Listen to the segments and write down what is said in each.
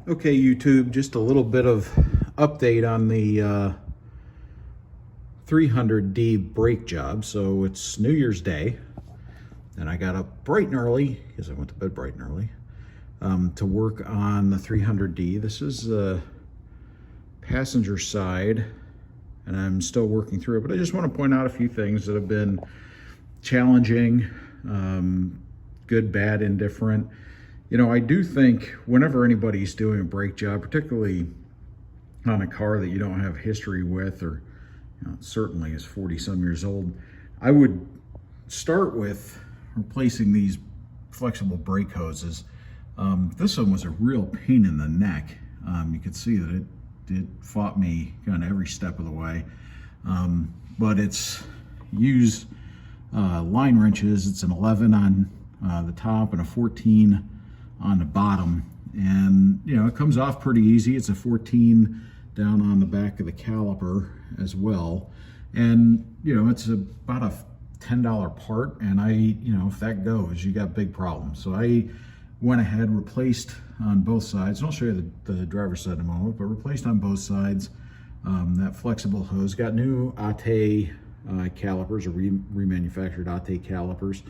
Okay, YouTube, just a little bit of update on the 300D brake job. So it's New Year's Day, and I got up bright and early, because I went to bed bright and early, to work on the 300D. This is the passenger side, and I'm still working through it, but I just want to point out a few things that have been challenging, good, bad, indifferent. You know, I do think whenever anybody's doing a brake job, particularly on a car that you don't have history with, or certainly is 40 some years old, I would start with replacing these flexible brake hoses. This one was a real pain in the neck. You could see that it fought me kind of every step of the way. But it's used line wrenches. It's an 11 on the top and a 14 on the bottom, and it comes off pretty easy. It's a 14 down on the back of the caliper as well, and it's about a $10 part, and if that goes, you got big problems. So I went ahead, replaced on both sides, and I'll show you the driver's side in a moment, but replaced on both sides that flexible hose. Got new ATE calipers, or remanufactured ATE calipers.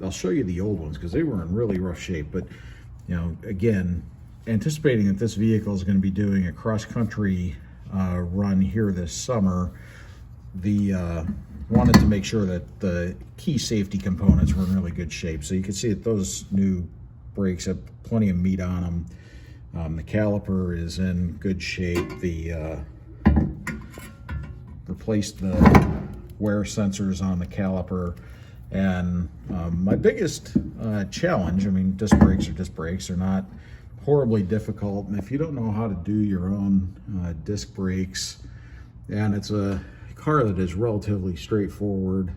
I'll show you the old ones because they were in really rough shape, but again, anticipating that this vehicle is going to be doing a cross-country run here this summer, wanted to make sure that the key safety components were in really good shape. So you can see that those new brakes have plenty of meat on them. The caliper is in good shape. Replaced the wear sensors on the caliper. And my biggest challenge, disc brakes are disc brakes. They're not horribly difficult. And if you don't know how to do your own disc brakes, and it's a car that is relatively straightforward,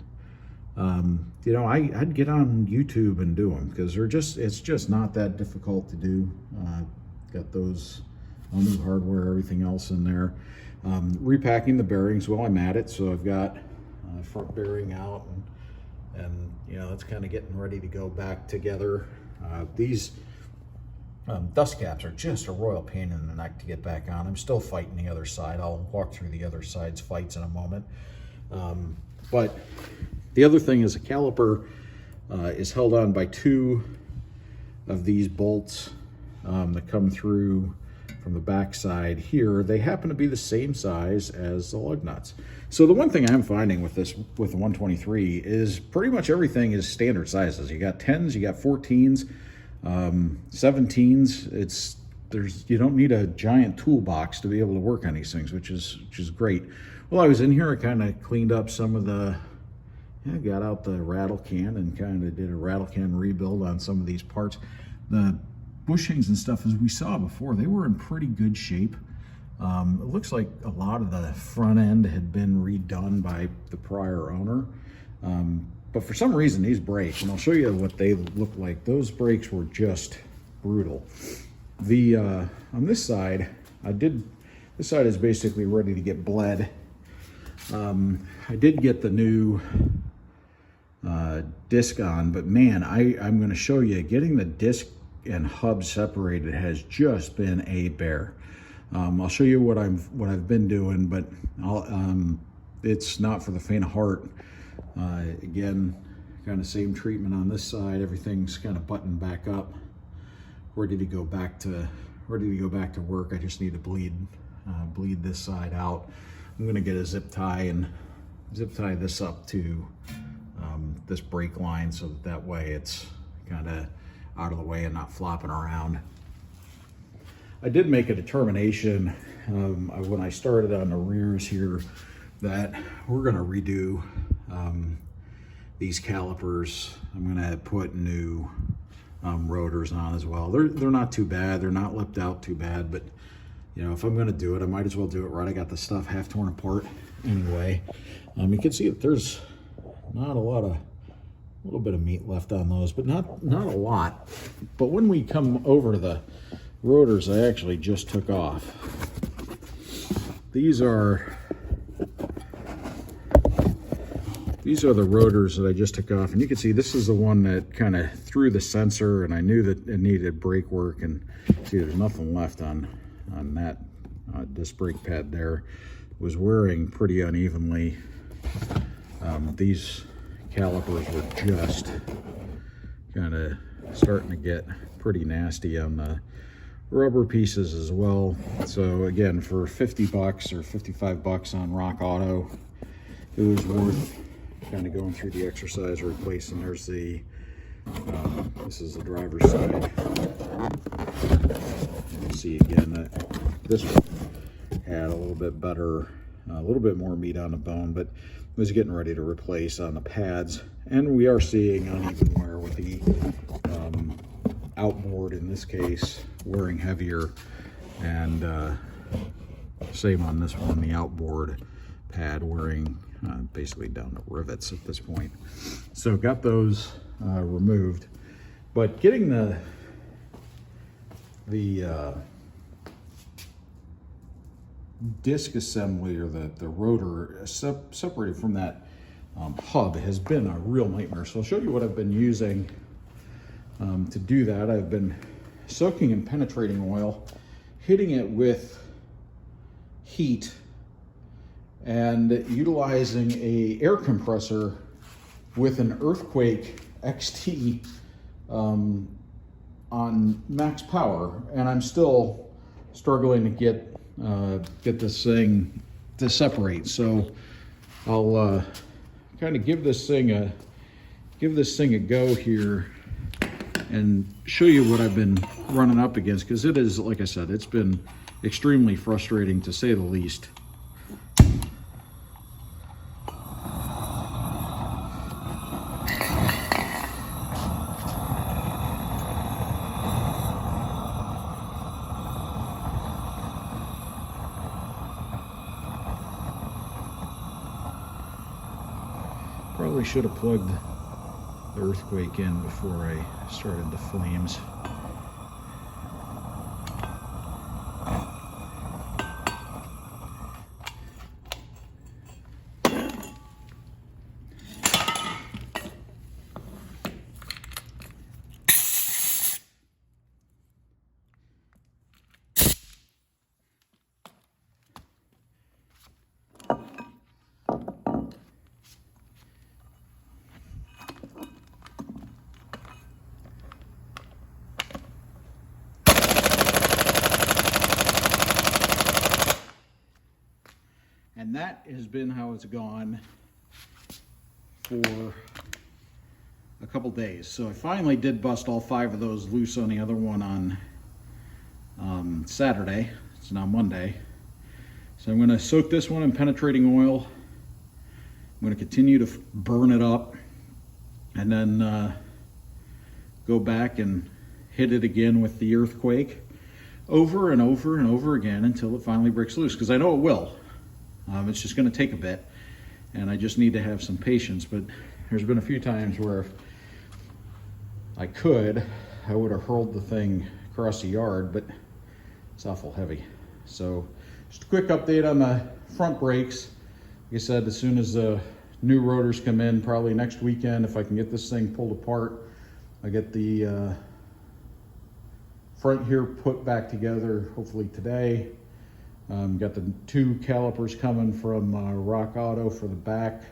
I'd get on YouTube and do them, because it's just not that difficult to do. Got those all new hardware, everything else in there. Repacking the bearings while I'm at it. So I've got front bearing out, and it's kind of getting ready to go back together. These dust caps are just a royal pain in the neck to get back on. I'm still fighting the other side. I'll walk through the other side's fights in a moment. But the other thing is, a caliper is held on by two of these bolts that come through from the back side here. They happen to be the same size as the lug nuts. So the one thing I'm finding with the 123 is pretty much everything is standard sizes. You got 10s, you got 14s, 17s. You don't need a giant toolbox to be able to work on these things, which is great. Well, I was in here, I kind of cleaned up some of got out the rattle can and kind of did a rattle can rebuild on some of these parts. The bushings and stuff, as we saw before, they were in pretty good shape. It looks like a lot of the front end had been redone by the prior owner. But for some reason, these brakes, and I'll show you what they look like, those brakes were just brutal. On this side, this side is basically ready to get bled. I did get the new disc on, but man, I'm going to show you, getting the disc and hub separated has just been a bear. I'll show you what I've been doing, but it's not for the faint of heart. Again, kind of same treatment on this side. Everything's kind of buttoned back up, ready to go back to work. I just need to bleed this side out. I'm going to get a zip tie and zip tie this up to this brake line, so that way it's kind of out of the way and not flopping around. I did make a determination when I started on the rears here that we're going to redo these calipers. I'm going to put new rotors on as well. They're not too bad. They're not lipped out too bad, but if I'm going to do it, I might as well do it right. I got the stuff half torn apart anyway. You can see that there's not a little bit of meat left on those, but not a lot. But when we come over to the rotors, I actually just took off. These are These are the rotors that I just took off, and you can see this is the one that kind of threw the sensor, and I knew that it needed brake work, and see there's nothing left on that disc brake pad there. It was wearing pretty unevenly. These calipers were just kind of starting to get pretty nasty on the rubber pieces as well. So again, for 50 bucks or 55 bucks on Rock Auto, it was worth kind of going through the exercise, replacing. There's the this is the driver's side. You see again that this one had a little bit better, a little bit more meat on the bone, but was getting ready to replace on the pads. And we are seeing uneven wear with the outboard, in this case, wearing heavier, and same on this one, the outboard pad wearing basically down to rivets at this point. So got those removed, but getting the disc assembly, or the rotor separated from that hub, has been a real nightmare. So I'll show you what I've been using to do that. I've been soaking in penetrating oil, hitting it with heat, and utilizing a air compressor with an Earthquake XT on max power, and I'm still struggling to get this thing to separate. So I'll kind of give this thing a go here and show you what I've been running up against, because it is, like I said, it's been extremely frustrating to say the least. Probably should have plugged the Earthquake in before I started the flames. And that has been how it's gone for a couple days. So I finally did bust all 5 of those loose on the other one on Saturday. It's now Monday. So I'm going to soak this one in penetrating oil. I'm going to continue to burn it up, and then go back and hit it again with the Earthquake over and over and over again until it finally breaks loose, because I know it will. It's just going to take a bit, and I just need to have some patience. But there's been a few times where if I would have hurled the thing across the yard, but it's awful heavy. So just a quick update on the front brakes. Like I said, as soon as the new rotors come in, probably next weekend, if I can get this thing pulled apart, I get the front here put back together, hopefully today. Got the 2 calipers coming from Rock Auto for the back.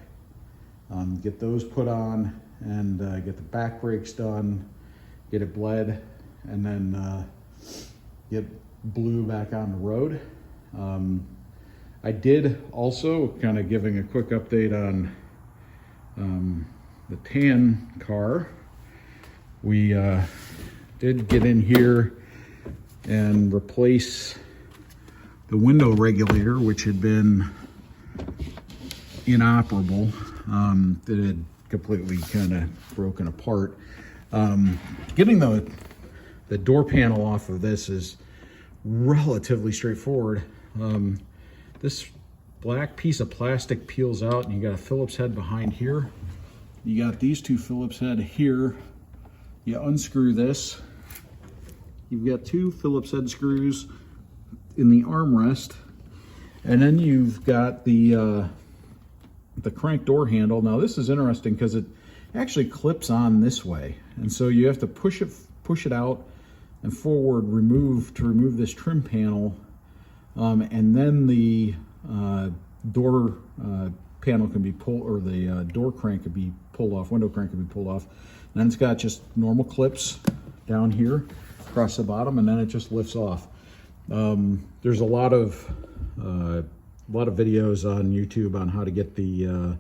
Get those put on, and get the back brakes done, get it bled, and then get blue back on the road. I did also, kind of giving a quick update on the tan car. We did get in here and replace the window regulator, which had been inoperable. It had completely kind of broken apart. Getting the door panel off of this is relatively straightforward. This black piece of plastic peels out, and you got a Phillips head behind here. You got these 2 Phillips head here. You unscrew this. You've got 2 Phillips head screws in the armrest, and then you've got the the crank door handle. Now this is interesting because it actually clips on this way, and so you have to push it out and forward, to remove this trim panel, and then the door panel can be pulled, or the door crank could be pulled off, window crank could be pulled off. And then it's got just normal clips down here across the bottom, and then it just lifts off. There's a lot of videos on YouTube on how to get the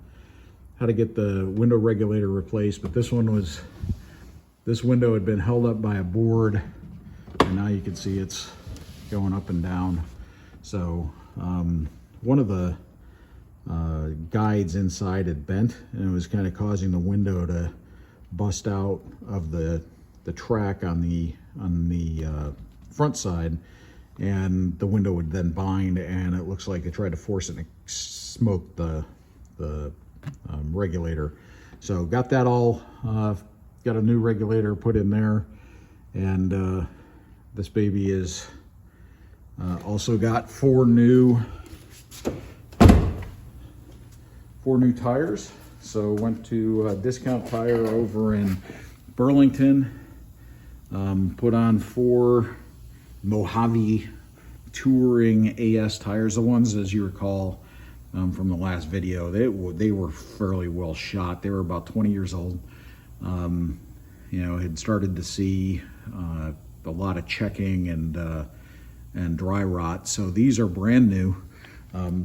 window regulator replaced, but this window had been held up by a board, and now you can see it's going up and down. So one of the guides inside had bent, and it was kind of causing the window to bust out of the track on the front side, and the window would then bind, and it looks like it tried to force it and smoked the regulator. So got that all, got a new regulator put in there, and this baby is also got four new tires. So went to a Discount Tire over in Burlington, put on 4 Mojave Touring AS tires, the ones, as you recall from the last video, they were fairly well shot. They were about 20 years old. You know, had started to see a lot of checking and dry rot. So these are brand new.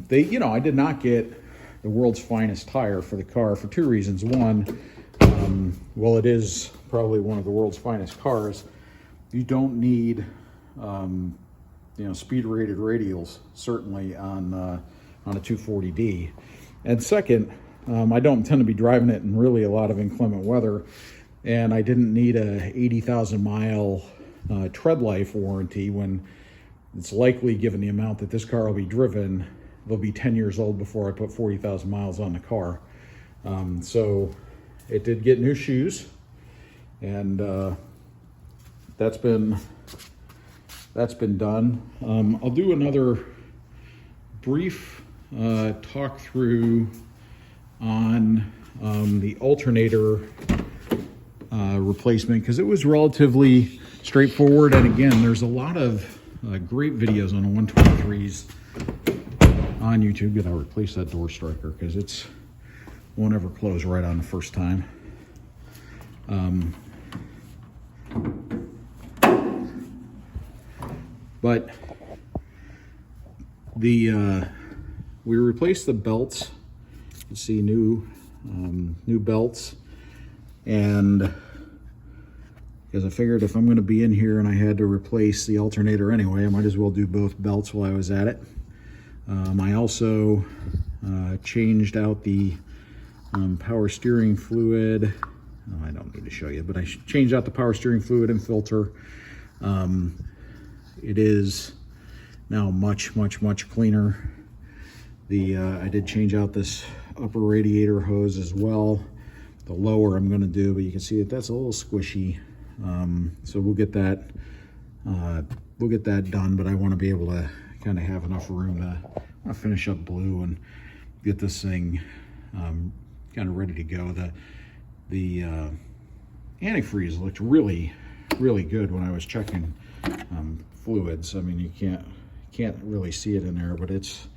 You know, I did not get the world's finest tire for the car for 2 reasons. One, well, it is probably one of the world's finest cars. You don't need, you know, speed rated radials, certainly on a 240D. And second, I don't intend to be driving it in really a lot of inclement weather, and I didn't need a 80,000 mile tread life warranty when it's likely, given the amount that this car will be driven, they'll be 10 years old before I put 40,000 miles on the car. So it did get new shoes, and that's been done. I'll do another brief talk through on the alternator replacement, because it was relatively straightforward. And again, there's a lot of great videos on the 123s on YouTube. Gotta replace that door striker because it won't ever close right on the first time. But we replaced the belts. You can see new belts, and because I figured if I'm going to be in here and I had to replace the alternator anyway, I might as well do both belts while I was at it. I also changed out the power steering fluid. Oh, I don't need to show you, but I changed out the power steering fluid and filter. It is now much cleaner. I did change out this upper radiator hose as well. The lower I'm going to do, but you can see that that's a little squishy. So we'll get that done. But I want to be able to kind of have enough room to finish up blue and get this thing kind of ready to go. The antifreeze looked really good when I was checking fluids. I mean, you can't really see it in there, but it's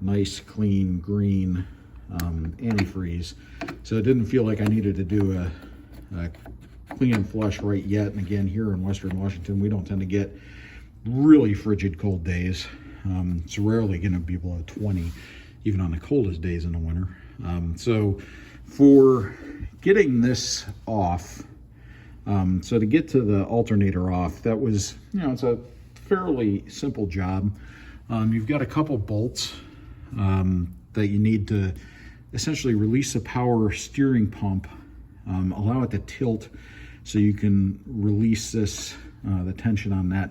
nice, clean, green antifreeze. So it didn't feel like I needed to do a clean and flush right yet. And again, here in Western Washington, we don't tend to get really frigid cold days. It's rarely going to be below 20, even on the coldest days in the winter. So for getting this off, so to get to the alternator off, that was, you know, it's a fairly simple job. You've got a couple bolts that you need to essentially release the power steering pump, allow it to tilt so you can release this, the tension on that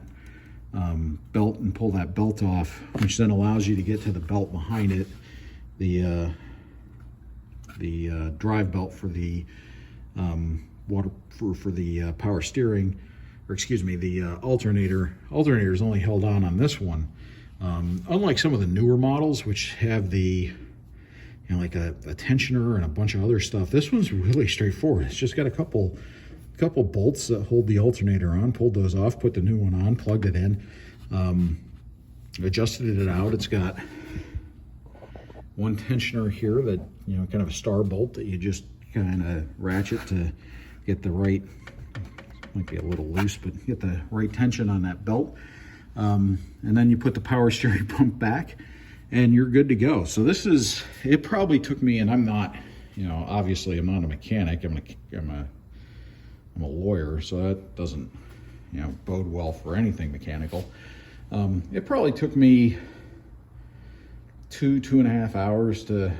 belt, and pull that belt off, which then allows you to get to the belt behind it, the drive belt for the for the power steering, or excuse me, the alternator. Alternator is only held on this one. Unlike some of the newer models, which have the you know, like a tensioner and a bunch of other stuff. This one's really straightforward. It's just got a couple bolts that hold the alternator on. Pulled those off, put the new one on, plugged it in, adjusted it out. It's got one tensioner here that, you know, kind of a star bolt that you just kind of ratchet to get the right, might be a little loose, but get the right tension on that belt. And then you put the power steering pump back and you're good to go. So this is, it probably took me, and I'm not, you know, obviously I'm not a mechanic, I'm a lawyer, so that doesn't, you know, bode well for anything mechanical. It probably took me 2.5 hours to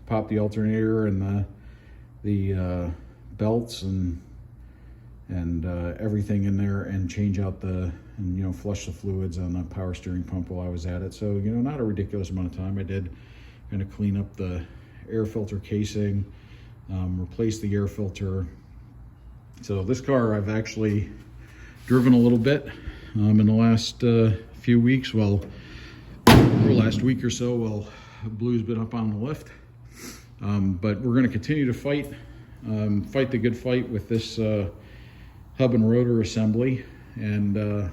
pop the alternator and the belts and everything in there, and change out and you know, flush the fluids on the power steering pump while I was at it. So, you know, not a ridiculous amount of time. I did kind of clean up the air filter casing, replace the air filter. So this car I've actually driven a little bit in the last few weeks, or last week or so, while Blue's been up on the lift. But we're going to continue to fight the good fight with this hub and rotor assembly, and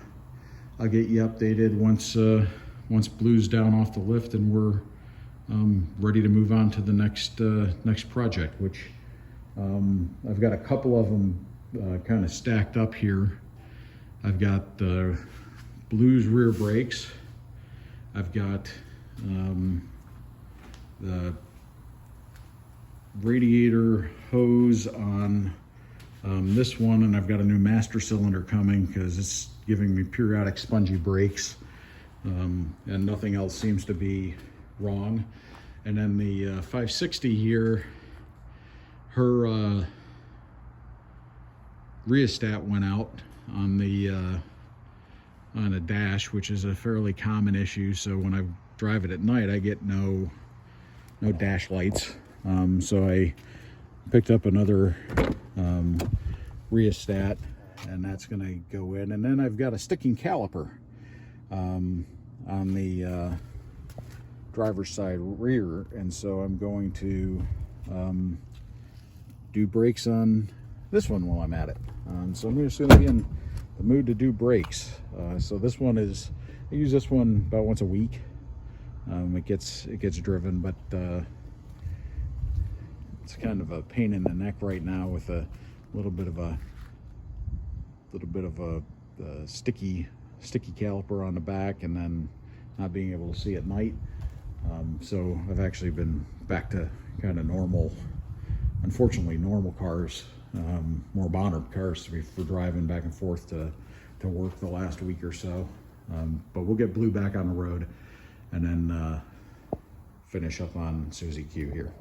I'll get you updated once Blue's down off the lift and we're ready to move on to the next project, which I've got a couple of them kind of stacked up here. I've got Blue's rear brakes. I've got the radiator hose on this one, and I've got a new master cylinder coming because it's giving me periodic spongy brakes, and nothing else seems to be wrong. And then the 560 here, her rheostat went out on a dash, which is a fairly common issue. So when I drive it at night, I get no dash lights. So I picked up another rheostat, and that's going to go in. And then I've got a sticking caliper on the driver's side rear, and so I'm going to do brakes on this one while I'm at it. So I'm just going to be in the mood to do brakes. So this one is, I use this one about once a week. It gets driven, but it's kind of a pain in the neck right now with a little bit of a sticky caliper on the back, and then not being able to see at night. So I've actually been back to kind of normal, unfortunately normal cars, more modern cars for driving back and forth to work the last week or so. But we'll get Blue back on the road and then finish up on Susie Q here.